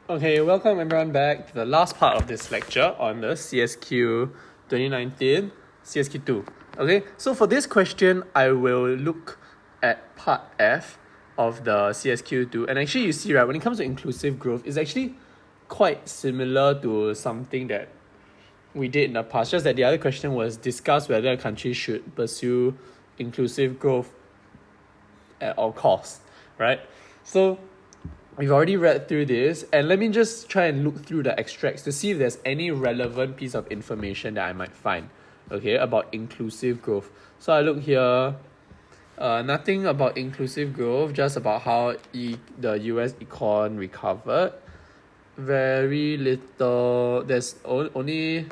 Okay, welcome everyone back to the last part of this lecture on the CSQ 2019 CSQ2. Okay, so for this question, I will look at part F of the CSQ2. And actually, you see, right, when it comes to inclusive growth, it's actually quite similar to something that we did in the past. Just that the other question was discuss whether a country should pursue inclusive growth at all costs, right? So we've already read through this, and let me just try and look through the extracts to see if there's any relevant piece of information that I might find, okay, about inclusive growth. So I look here, nothing about inclusive growth, just about how the US econ recovered. Very little, there's only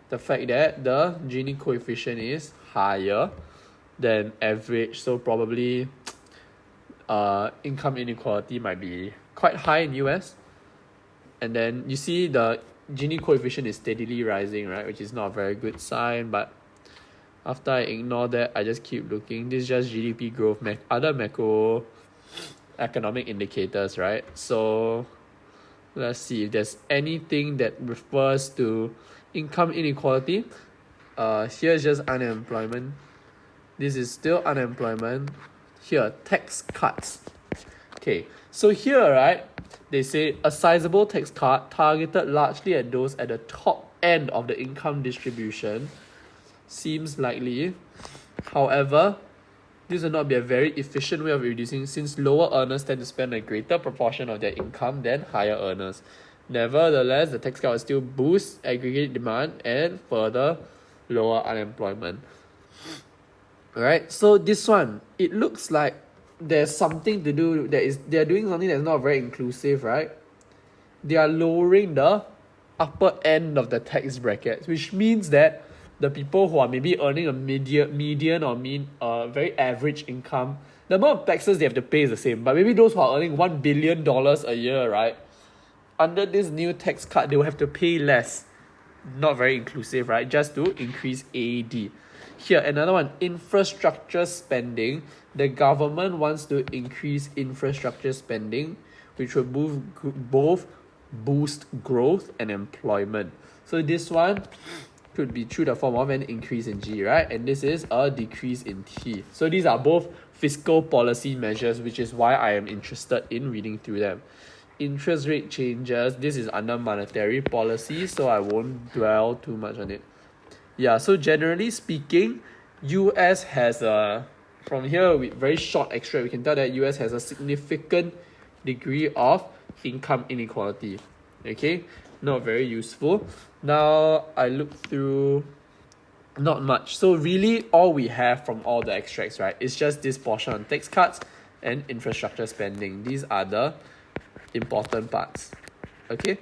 the fact that the Gini coefficient is higher than average, so probably income inequality might be quite high in US. And then you see the Gini coefficient is steadily rising, right, which is not a very good sign. But after I ignore that, I just keep looking. This is just GDP growth, other macroeconomic indicators, right? So let's see if there's anything that refers to income inequality. Here's just unemployment. This is still unemployment. Here, tax cuts. Okay, so here, right, they say a sizable tax cut targeted largely at those at the top end of the income distribution seems likely. However, this will not be a very efficient way of reducing, since lower earners tend to spend a greater proportion of their income than higher earners. Nevertheless, the tax cut will still boost aggregate demand and further lower unemployment. Alright, so this one, it looks like there's something to do, they're doing something that's not very inclusive, right? They are lowering the upper end of the tax brackets, which means that the people who are maybe earning a median or very average income, the amount of taxes they have to pay is the same. But maybe those who are earning $1 billion a year, right? Under this new tax cut, they will have to pay less. Not very inclusive, right? Just to increase AD. Here, another one, infrastructure spending. The government wants to increase infrastructure spending, which will both boost growth and employment. So this one could be through the form of an increase in G, right? And this is a decrease in T. So these are both fiscal policy measures, which is why I am interested in reading through them. Interest rate changes, this is under monetary policy, so I won't dwell too much on it. Yeah, so generally speaking, US has from here, with very short extract, we can tell that US has a significant degree of income inequality. Okay, not very useful. Now I look through, not much. So really all we have from all the extracts, right, is just this portion on tax cuts and infrastructure spending. These are the important parts. Okay,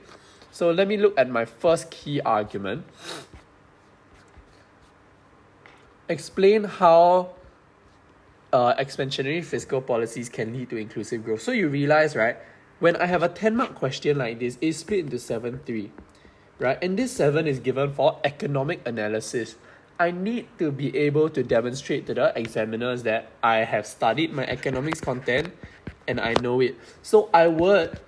so let me look at my first key argument. Explain how expansionary fiscal policies can lead to inclusive growth. So you realize, right, when I have a 10-mark question like this, it's split into 7-3, right? And this 7 is given for economic analysis. I need to be able to demonstrate to the examiners that I have studied my economics content and I know it. So I would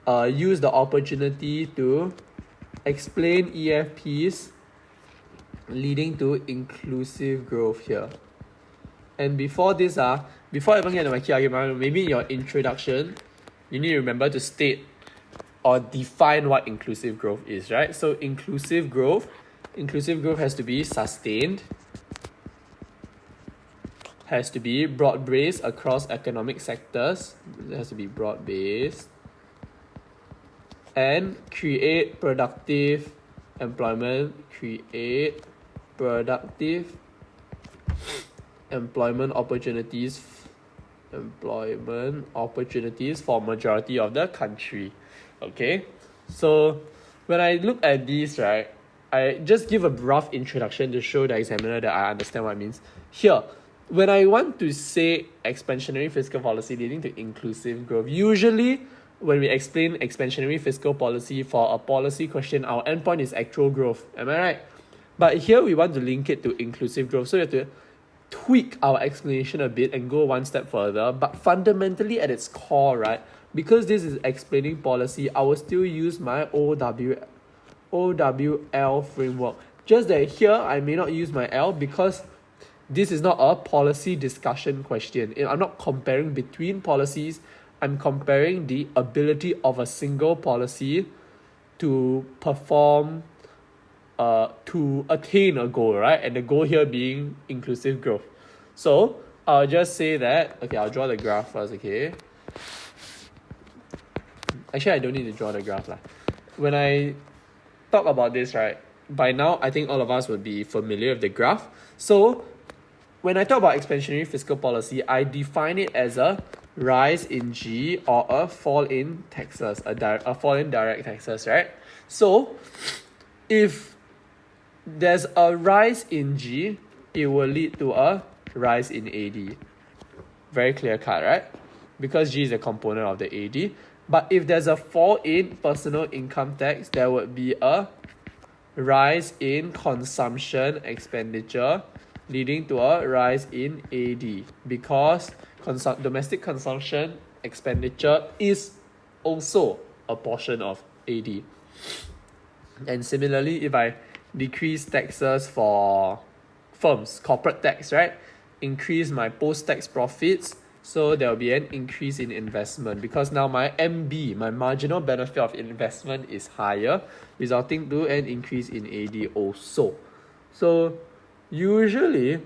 use the opportunity to explain EFPs leading to inclusive growth here. And before this, before I even get to my key argument, maybe in your introduction, you need to remember to state or define what inclusive growth is, right? So inclusive growth has to be sustained, has to be broad-based across economic sectors, it has to be broad-based, and create productive employment, employment opportunities for majority of the country. Okay, so when I look at these, right, I just give a rough introduction to show the examiner that I understand what it means. Here, when I want to say expansionary fiscal policy leading to inclusive growth, usually when we explain expansionary fiscal policy for a policy question, our endpoint is actual growth. Am I right? But here we want to link it to inclusive growth. So we have to tweak our explanation a bit and go one step further. But fundamentally at its core, right, because this is explaining policy, I will still use my OWL framework. Just that here I may not use my L because this is not a policy discussion question. I'm not comparing between policies. I'm comparing the ability of a single policy to perform, to attain a goal, right? And the goal here being inclusive growth. So I'll just say that, okay, I'll draw the graph first, okay? Actually, I don't need to draw the graph. When I talk about this, right, by now, I think all of us would be familiar with the graph. So when I talk about expansionary fiscal policy, I define it as a rise in G or a fall in taxes, a fall in direct taxes, right? So if there's a rise in G, it will lead to a rise in AD. Very clear cut, right? Because G is a component of the AD. But if there's a fall in personal income tax, there would be a rise in consumption expenditure, leading to a rise in AD, because domestic consumption expenditure is also a portion of AD. And similarly, if I decrease taxes for firms, corporate tax, right, increase my post-tax profits, so there will be an increase in investment because now my MB, my marginal benefit of investment, is higher, resulting to an increase in AD also. So usually,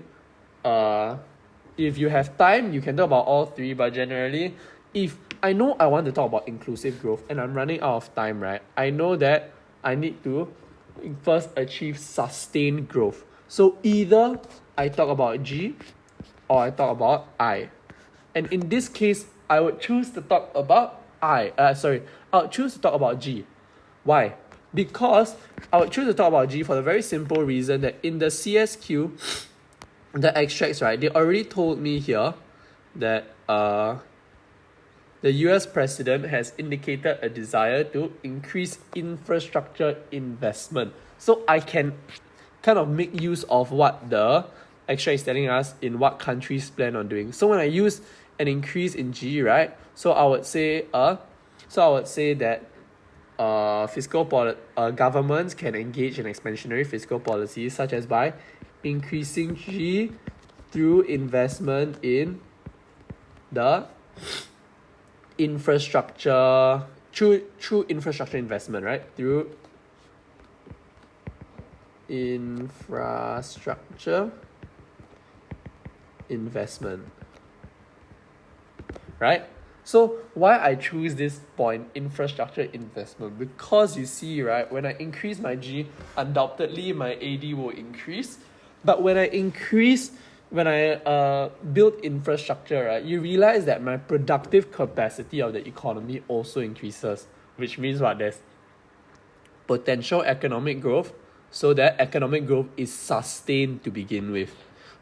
if you have time, you can talk about all three, but generally, if I know I want to talk about inclusive growth and I'm running out of time, right, I know that I need to first achieve sustained growth. So either I talk about G or I talk about I. And in this case, I would choose to talk about I would choose to talk about G. Why? Because I would choose to talk about G for the very simple reason that in the CSQ, the extracts, right, they already told me here that the US president has indicated a desire to increase infrastructure investment. So I can kind of make use of what the extract is telling us in what countries plan on doing. So when I use an increase in G, right, so I would say that governments can engage in expansionary fiscal policies such as by increasing G through investment in the infrastructure, through infrastructure investment, right? Through infrastructure investment, right? So why I choose this point, infrastructure investment? Because you see, right, when I increase my G, undoubtedly my AD will increase. But when I build infrastructure, right, you realize that my productive capacity of the economy also increases, which means what? There's potential economic growth, so that economic growth is sustained to begin with,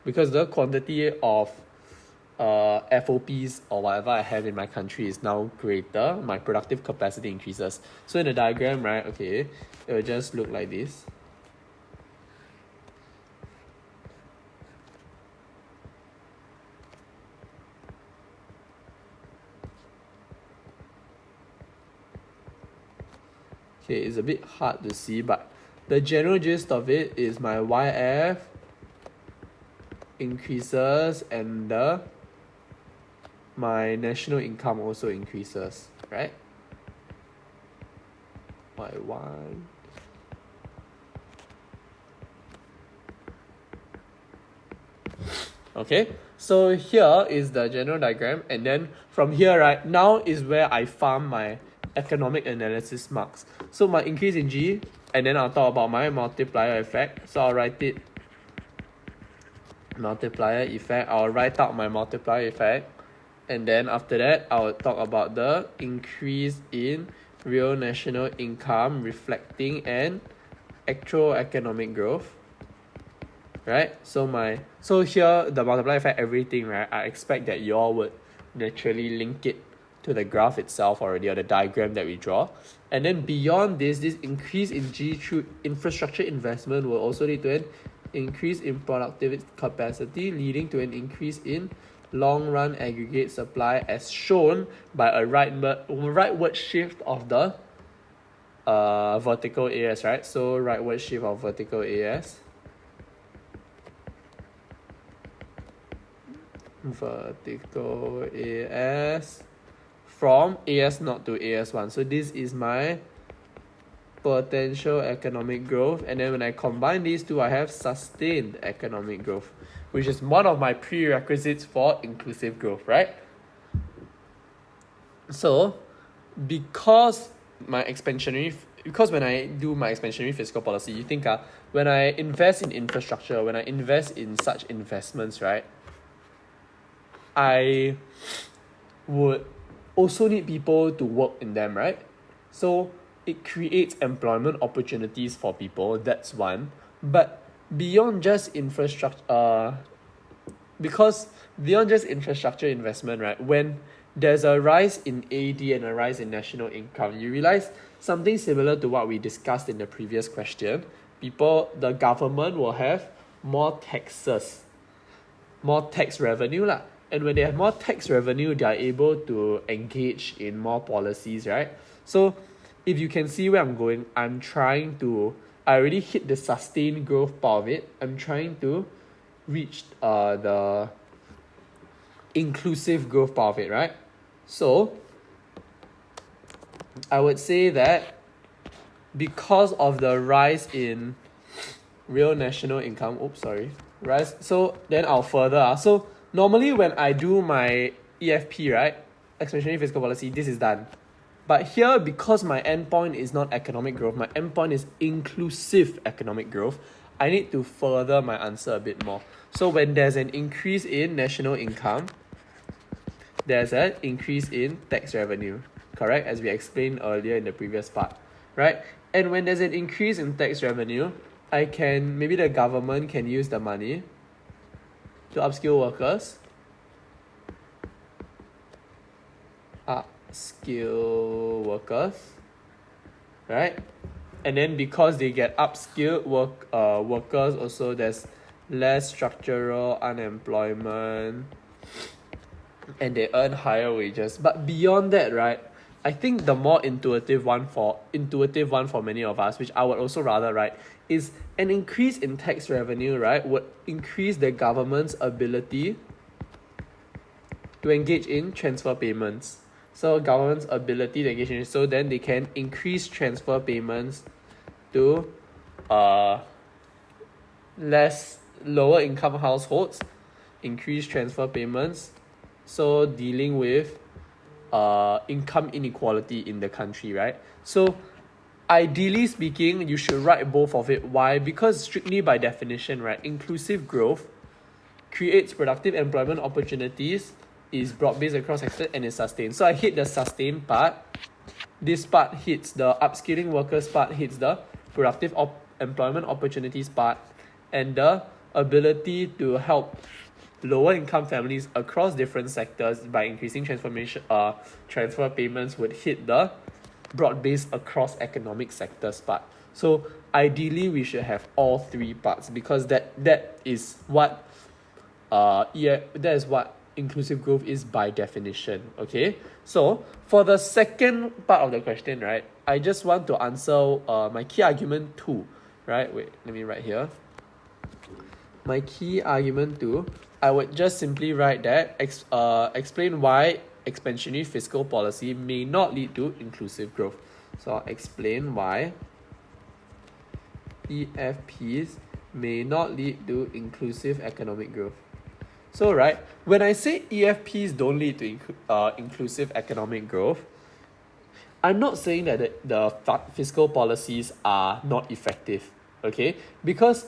because the quantity of FOPs or whatever I have in my country is now greater, my productive capacity increases. So in the diagram, right, okay, it will just look like this. Okay, it's a bit hard to see, but the general gist of it is my YF increases and my national income also increases, right? Y1. Okay, so here is the general diagram, and then from here, right, now is where I farm my economic analysis marks. So my increase in G, and then I'll talk about my multiplier effect. So I'll write it multiplier effect. I'll write out my multiplier effect, and then after that I'll talk about the increase in real national income reflecting an actual economic growth, right? So here the multiplier effect, everything, right, I expect that you all would naturally link it to the graph itself already, or the diagram that we draw. And then beyond this increase in G through infrastructure investment will also lead to an increase in productivity capacity, leading to an increase in long-run aggregate supply as shown by a rightward shift of the vertical AS, right? So rightward shift of vertical AS. Vertical AS from AS0 to AS1. So this is my potential economic growth, and then when I combine these two, I have sustained economic growth, which is one of my prerequisites for inclusive growth, right? So because when I do my expansionary fiscal policy, you think when I invest in infrastructure, when I invest in such investments, right, I would also need people to work in them, right? So it creates employment opportunities for people, that's one. But beyond just infrastructure, because beyond just infrastructure investment, right, when there's a rise in AD and a rise in national income, you realize something similar to what we discussed in the previous question. The government will have more taxes, more tax revenue lah. And when they have more tax revenue, they are able to engage in more policies, right? So if you can see where I'm going, I already hit the sustained growth part of it. I'm trying to reach the inclusive growth part of it, right? So I would say that because of the rise in real national income, so then I'll further. So normally when I do my EFP, right, expansionary fiscal policy, this is done. But here, because my endpoint is not economic growth, my endpoint is inclusive economic growth, I need to further my answer a bit more. So when there's an increase in national income, there's an increase in tax revenue, correct? As we explained earlier in the previous part, right? And when there's an increase in tax revenue, maybe the government can use the money to upskill workers, right? And then because they get upskilled workers, also there's less structural unemployment and they earn higher wages. But beyond that, right, I think the more intuitive one for many of us, which I would also rather, right, is an increase in tax revenue, right, would increase the government's ability to engage in transfer payments. So government's ability to engage in, so then they can increase transfer payments to lower income households, increase transfer payments, so dealing with income inequality in the country, right? So ideally speaking, you should write both of it. Why? Because strictly by definition, right, inclusive growth creates productive employment opportunities, is broad-based across sectors, and is sustained. So I hit the sustained part. This part hits the upskilling workers part, hits the productive employment opportunities part, and the ability to help lower income families across different sectors by increasing transfer payments would hit the broad-based across economic sectors part. So ideally we should have all three parts, because that is what inclusive growth is by definition. Okay, so for the second part of the question, right, I just want to answer my key argument 2, right? Wait, let me write here. My key argument 2, I would just simply write that explain why expansionary fiscal policy may not lead to inclusive growth. So I'll explain why EFPs may not lead to inclusive economic growth. So, right, when I say EFPs don't lead to inclusive economic growth, I'm not saying that the fiscal policies are not effective, okay? Because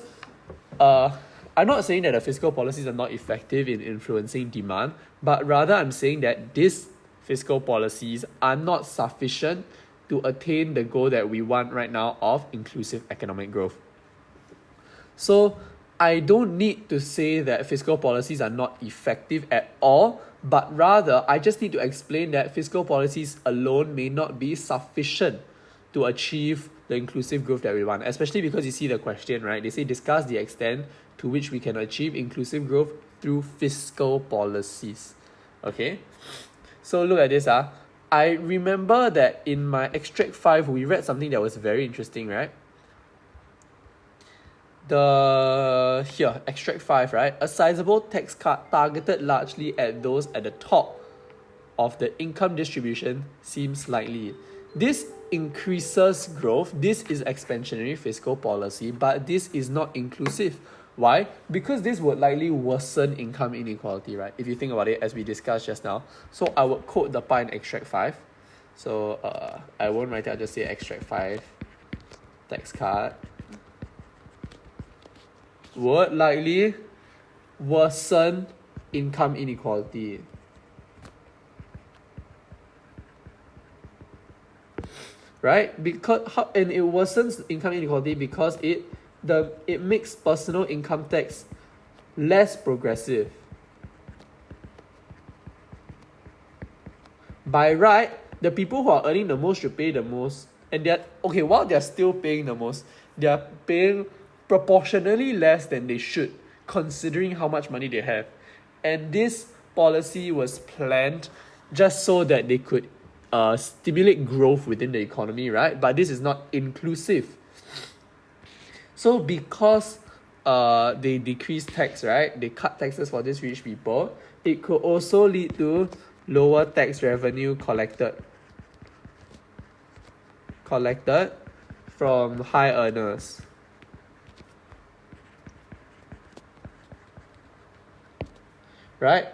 I'm not saying that the fiscal policies are not effective in influencing demand, but rather I'm saying that these fiscal policies are not sufficient to attain the goal that we want right now of inclusive economic growth. So I don't need to say that fiscal policies are not effective at all, but rather I just need to explain that fiscal policies alone may not be sufficient to achieve the inclusive growth that we want, especially because you see the question, right? They say discuss the extent to which we can achieve inclusive growth through fiscal policies. Okay, so look at this. I remember that in my extract 5, we read something that was very interesting, right? Here, extract 5, right? A sizable tax cut targeted largely at those at the top of the income distribution seems likely. This increases growth. This is expansionary fiscal policy, but this is not inclusive. Why? Because this would likely worsen income inequality, right? If you think about it, as we discussed just now. So I would quote the part in extract 5. So I won't write it, I'll just say extract 5 tax cut would likely worsen income inequality. Right? And it worsens income inequality because it makes personal income tax less progressive. By right, the people who are earning the most should pay the most, and while they're still paying the most, they're paying proportionally less than they should, considering how much money they have. And this policy was planned just so that they could stimulate growth within the economy, right? But this is not inclusive. So because they decrease tax, right? They cut taxes for these rich people. It could also lead to lower tax revenue collected from high earners. Right?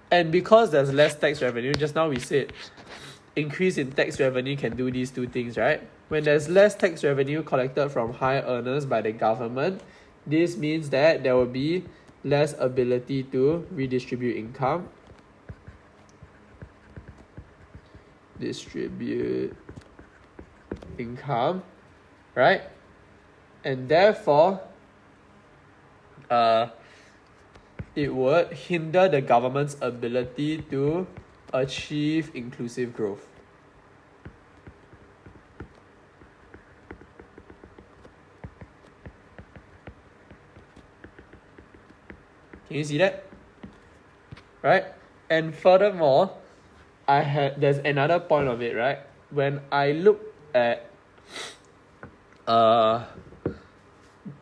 And because there's less tax revenue, just now we said increase in tax revenue can do these two things, right? When there's less tax revenue collected from high earners by the government, this means that there will be less ability to redistribute income. Right? And therefore, it would hinder the government's ability to achieve inclusive growth. Can you see that? Right? And furthermore, there's another point of it, right? When I look at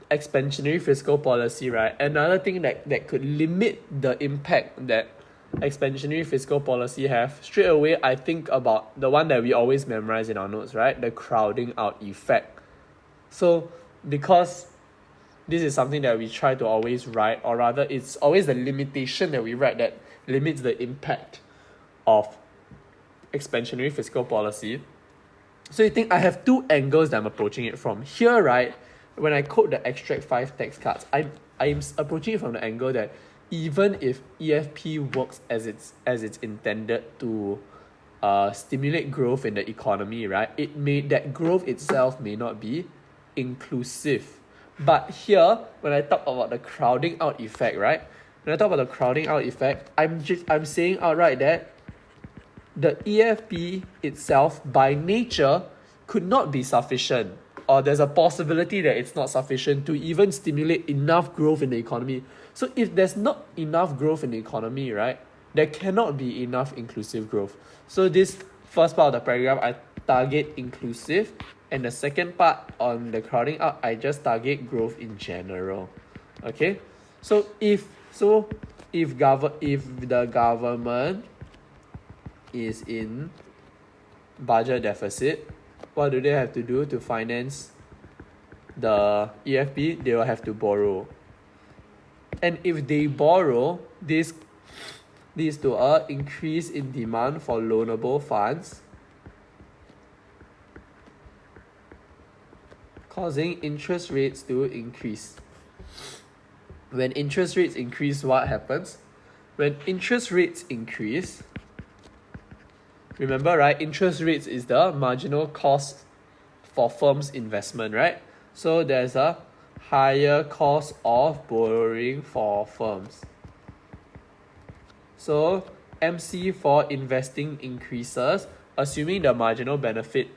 expansionary fiscal policy, right? Another thing that could limit the impact that expansionary fiscal policy have, straight away I think about the one that we always memorize in our notes, right? The crowding out effect. So because this is something that we try to always write, or rather it's always the limitation that we write that limits the impact of expansionary fiscal policy. So you think I have two angles that I'm approaching it from. Here, right, when I quote the extract 5 tax cuts, I'm approaching it from the angle that even if EFP works as it's intended to stimulate growth in the economy, right, that growth itself may not be inclusive. But here, when I talk about the crowding out effect, right, I'm saying outright that the EFP itself by nature could not be sufficient, or there's a possibility that it's not sufficient to even stimulate enough growth in the economy. So if there's not enough growth in the economy, right, there cannot be enough inclusive growth. So this first part of the paragraph, I target inclusive, and the second part on the crowding out, I just target growth in general. Okay? So if the government is in budget deficit, what do they have to do to finance the EFP? They will have to borrow. And if they borrow, this leads to an increase in demand for loanable funds, causing interest rates to increase. When interest rates increase, what happens? When interest rates increase, remember, right, interest rates is the marginal cost for firms' investment, right? So there's a higher cost of borrowing for firms. So MC for investing increases, assuming the marginal benefit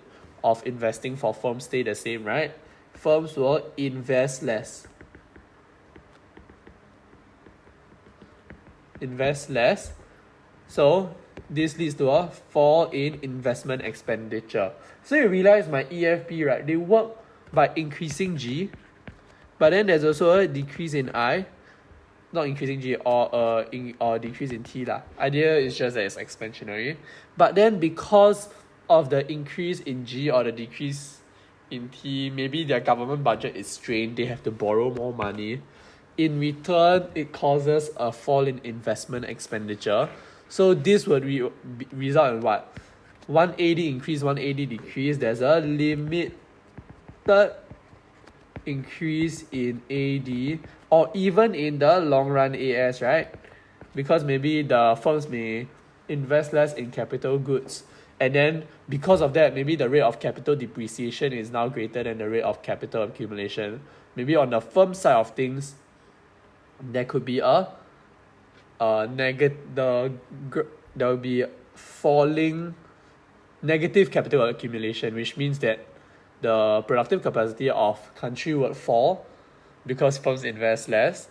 of investing for firms stay the same, right? Firms will invest less. invest less. So this leads to a fall in investment expenditure. So you realize my EFP, right? They work by increasing G, but then there's also a decrease in I, not increasing G or decrease in T lah. Idea is just that it's expansionary. But then because of the increase in G or the decrease in T, maybe their government budget is strained, they have to borrow more money. In return, it causes a fall in investment expenditure. So this would result in what? 180 increase, 180 decrease. There's a limited increase in AD or even in the long run AS, right? Because maybe the firms may invest less in capital goods, and then because of that, maybe the rate of capital depreciation is now greater than the rate of capital accumulation. Maybe on the firm side of things, there could be there will be falling negative capital accumulation, which means that the productive capacity of country would fall because firms invest less,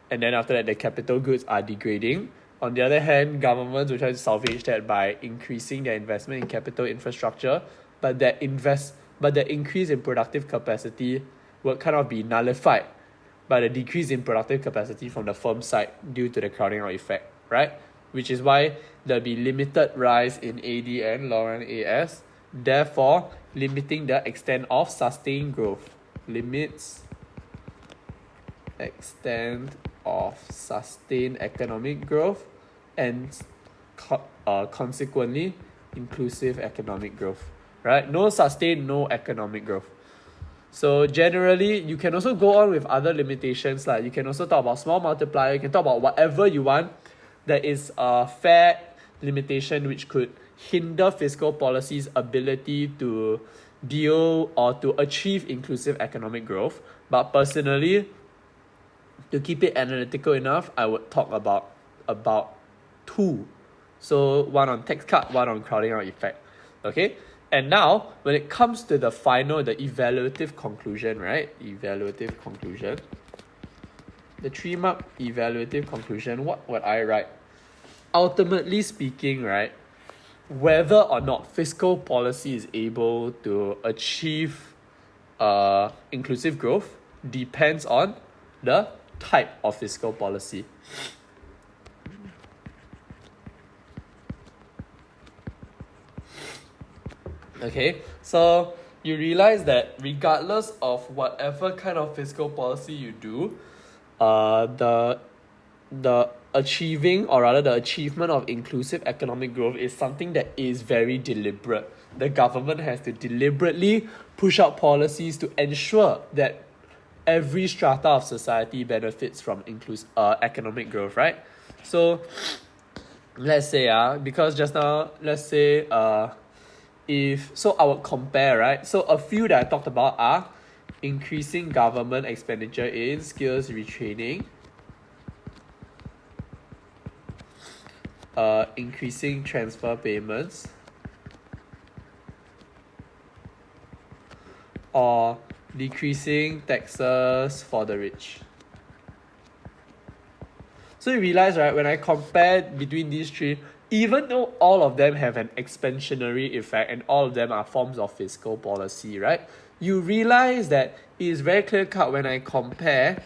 and then after that the capital goods are degrading. On the other hand, governments will try to salvage that by increasing their investment in capital infrastructure, but the increase in productive capacity will kind of be nullified by the decrease in productive capacity from the firm side due to the crowding out effect, right? Which is why there'll be limited rise in AD and long run AS, therefore limiting the extent of sustained growth. Limits extent of sustained economic growth and consequently inclusive economic growth, right? No sustained, no economic growth. So generally, you can also go on with other limitations. Like you can also talk about small multiplier. You can talk about whatever you want. There is a fair limitation which could hinder fiscal policy's ability to deal or to achieve inclusive economic growth. But personally, to keep it analytical enough, I would talk about two. So one on tax cut, one on crowding out effect. Okay? And now, when it comes to the final, the evaluative conclusion, right? Evaluative conclusion. The 3-mark evaluative conclusion, what would I write? Ultimately speaking, right, whether or not fiscal policy is able to achieve inclusive growth depends on the type of fiscal policy. Okay, so you realize that regardless of whatever kind of fiscal policy you do, the achieving, or rather the achievement of inclusive economic growth is something that is very deliberate. The government has to deliberately push out policies to ensure that every strata of society benefits from economic growth, right? So let's say because just now, let's say I would compare, right? So a few that I talked about are increasing government expenditure in skills retraining, increasing transfer payments, or decreasing taxes for the rich. So you realize, right, when I compare between these three, even though all of them have an expansionary effect and all of them are forms of fiscal policy, right, you realize that it is very clear cut when I compare,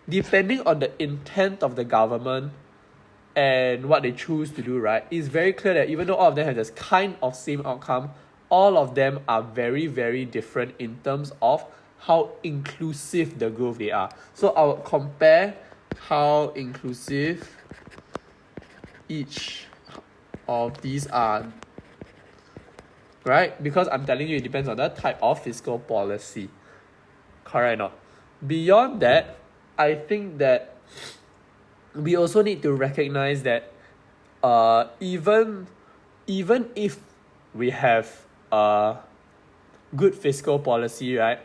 depending on the intent of the government and what they choose to do, right, it's very clear that even though all of them have this kind of same outcome, all of them are very, very different in terms of how inclusive the growth they are. So I would compare how inclusive each of these are, right? Because I'm telling you, it depends on the type of fiscal policy. Correct or not? Beyond that, I think that we also need to recognize that even if we have good fiscal policy, right,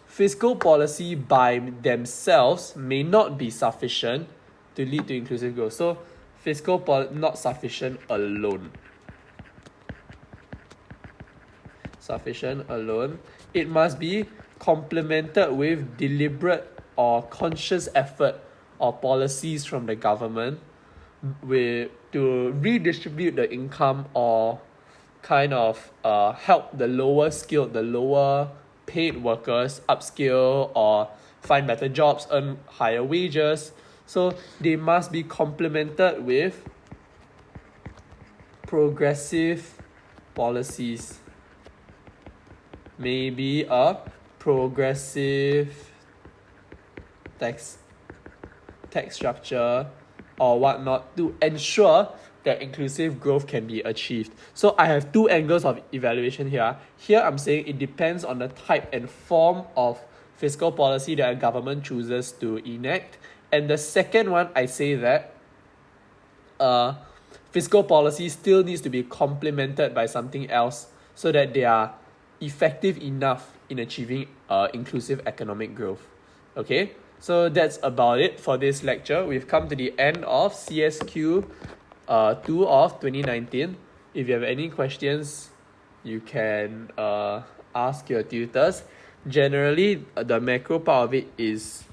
fiscal policy by themselves may not be sufficient to lead to inclusive growth. So fiscal policy not sufficient alone. It must be complemented with deliberate or conscious effort or policies from the government to redistribute the income or kind of help the lower skilled, the lower paid workers upskill or find better jobs, earn higher wages. So they must be complemented with progressive policies. Maybe a progressive tax structure or whatnot to ensure that inclusive growth can be achieved. So I have two angles of evaluation here. Here I'm saying it depends on the type and form of fiscal policy that a government chooses to enact. And the second one, I say that fiscal policy still needs to be complemented by something else so that they are effective enough in achieving inclusive economic growth. Okay, so that's about it for this lecture. We've come to the end of CSQ 2 of 2019. If you have any questions, you can ask your tutors. Generally, the macro part of it is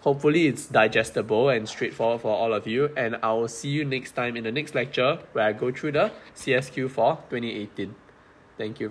hopefully it's digestible and straightforward for all of you, and I will see you next time in the next lecture where I go through the CSQ for 2018. Thank you.